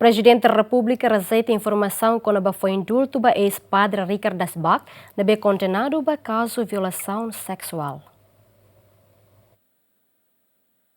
Prezidente Repúblika rezeita informasaun kona foi indulto ba ex-Padre Richard Daschbach na be kondenadu ba kazu Violasaun Sexual.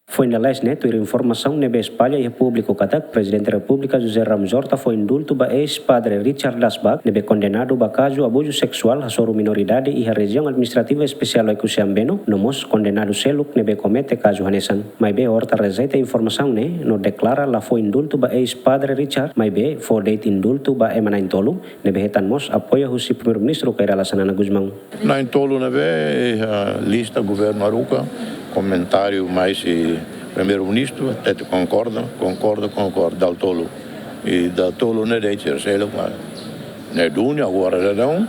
Foi na leste neto informação nebe espalha e público katak Presidente Repúblika José Ramzorta foi indulto ba ex-Padre Richard Daschbach nebe kondenadu ba kazu abuso sexual a soro minoridade e a região administrativa especial e Kusiambeno nomos kondenadu seluk nebe comete kazu hanesan. Mai be horta rezeita informação ne no declara la foi indulto ba ex-Padre Richard mai be for date indulto ba emana intolu nebe hetan mos apoia husi primeiro-ministro Kairala Sanana Guzmão. Na intolu nebe lista governo Aruca comentário mais primeiro-ministro até concorda dal tolo e dal tolo ne dei terceiro ne dunia agora não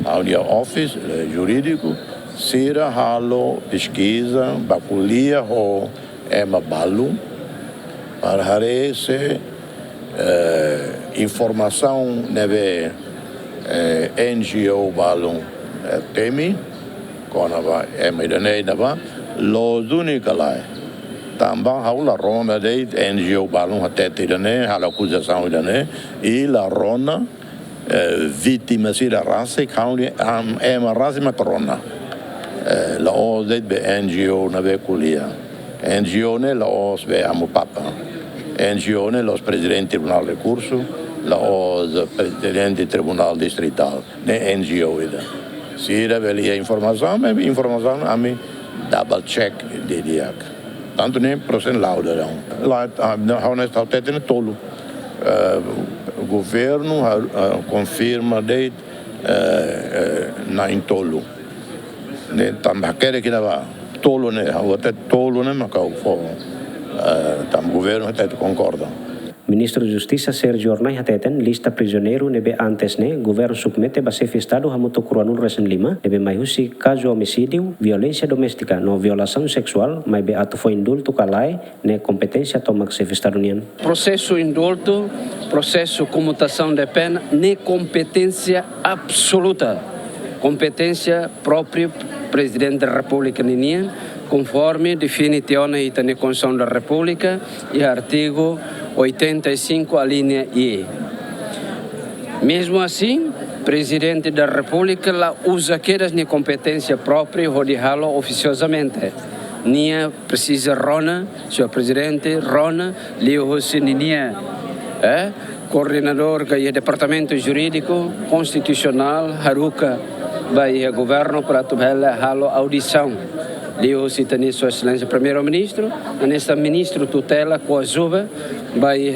a unia office jurídico sira halo pesquisa baculia o ema balu para harese informação neve NGO balu temi kona va ema idane nava lo dunica lá também há a rona de NGO balão até tirane há a acusação idane e la rona vítima se da raça que é uma raça macrona la os de NGO na veculia NGO ne la os be amo papa NGO ne los presidente tribunal recurso la os presidente tribunal distrital ne NGO ida se da velia informação a mim double check de diak tanto nem processo lauda não lá honesta até tem tolo o governo confirma de na intolo ne também quer que não tolo né até tolo né mas tam governo até concorda. Ministro de Justiça Sergio Ornai hateten lista prisioneiro nebe antes ne governo submete ba chefe estado hamuto cruanul resen 5 nebe mai husi caso homicídio violência doméstica no violação sexual mai be ato foi indulto kalai ne competência toma chefe estado nian processo indulto processo comutação de pena ne competência absoluta competência própria Presidente da Repúblika nian conforme definizione da Constituição da República e artigo 85 a linha I. Mesmo assim, Presidente da República lá usa aquelas competência própria rodihalo oficiosamente. Nia precisa rona, senhor Presidente, rona, nia coordenador do Departamento Jurídico Constitucional, Haruka, vai governo para tomar halo audição. Leo citani Sua Excelência Primeiro-Ministro, nesta ministro tutela coazuba, vai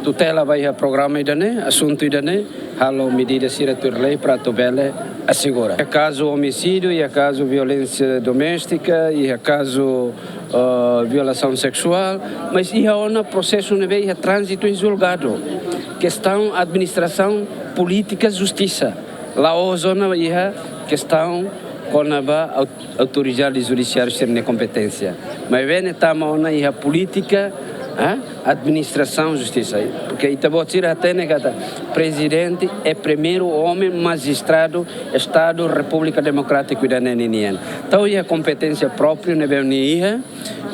tutela vai programa idane, assunto idane, halo medida siratur lei para tobele assegura. É caso homicídio, é caso violência doméstica, é caso violação sexual, mas é um processo de veio trânsito em julgado, questão administração política justiça. Lá a zona é questão quando a autoridade judiciária tem competência. Mas vem estamos na política, administração, justiça. Porque Itabotira até negada. Presidente é primeiro homem magistrado Estado República Democrática da Nenian. Então a competência própria não vem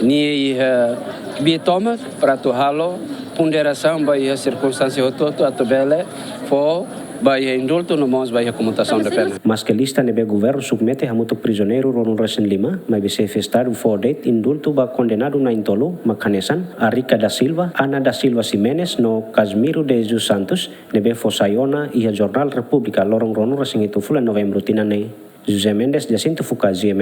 nem toma para torná-lo ponderação vai a circunstância toda a tabela for vai indulto no mons vai a comutação de pena. Mas que lista nebe governo submete hamuto prisioneiro ronun resen 5 mas be chefe estado for date indulto ba kondenadu na intolo makanesan Arica da Silva, Ana da Silva Ximenes no Casmiro de Jesus Santos nebe fosaiona e a Jornal República lorong ronun resen itu fulan novembro tinane. José Mendes Jacinto Fukazi,